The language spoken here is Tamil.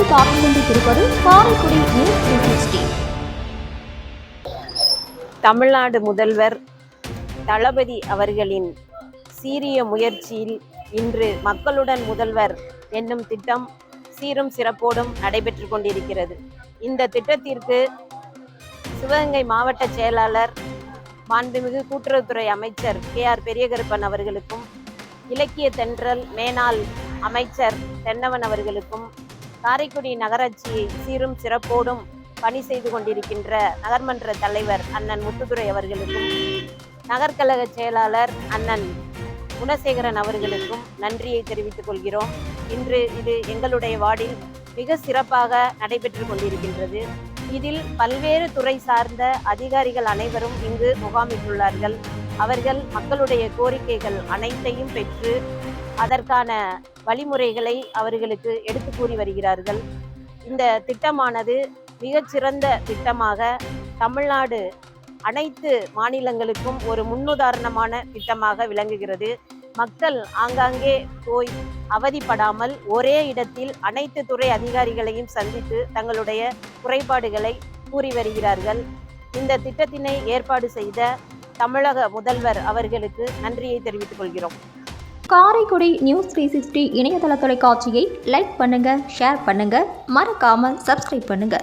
நீங்கள் பார்த்துக் கொண்டிருப்பது காரைக்குடி நியூஸ் 360. தமிழ்நாடு முதல்வர் தளபதி அவர்களின் சீரிய முயற்சியில் இன்று மக்களுடன் முதல்வர் என்னும் திட்டம் சீரும் சிறப்போடும் நடைபெற்று கொண்டிருக்கிறது. இந்த திட்டத்திற்கு சிவகங்கை மாவட்ட செயலாளர் மாண்புமிகு கூட்டுறவுத்துறை அமைச்சர் KR பெரியகருப்பன் அவர்களுக்கும், இலக்கிய தென்றல் மேனாள் அமைச்சர் தென்னவன் அவர்களுக்கும், காரைக்குடி நகராட்சியை சீரும் சிறப்போடும் பணி செய்து கொண்டிருக்கின்ற நகர்மன்ற தலைவர் அண்ணன் முத்துதுரை அவர்களுக்கும், நகர்கழக செயலாளர் அண்ணன் குணசேகரன் அவர்களுக்கும் நன்றியை தெரிவித்துக் கொள்கிறோம். இன்று இது எங்களுடைய வார்டில் மிக சிறப்பாக நடைபெற்று கொண்டிருக்கின்றது. இதில் பல்வேறு துறை சார்ந்த அதிகாரிகள் அனைவரும் இங்கு முகாமிட்டுள்ளார்கள். அவர்கள் மக்களுடைய கோரிக்கைகள் அனைத்தையும் பெற்று அதற்கான வழிமுறைகளை அவர்களுக்கு எடுத்து கூறி வருகிறார்கள். இந்த திட்டமானது மிகச்சிறந்த திட்டமாக தமிழ்நாடு அனைத்து மாநிலங்களுக்கும் ஒரு முன்னுதாரணமான திட்டமாக விளங்குகிறது. மக்கள் ஆங்காங்கே போய் அவதிப்படாமல் ஒரே இடத்தில் அனைத்து துறை அதிகாரிகளையும் சந்தித்து தங்களுடைய குறைபாடுகளை கூறி வருகிறார்கள். இந்த திட்டத்தினை ஏற்பாடு செய்த தமிழக முதல்வர் அவர்களுக்கு நன்றியை தெரிவித்துக் கொள்கிறோம். காரைக்குடி நியூஸ் 360 இணையதள தொலைக்காட்சியை லைக் பண்ணுங்க, ஷேர் பண்ணுங்க, மறக்காமல் சப்ஸ்கிரைப் பண்ணுங்க.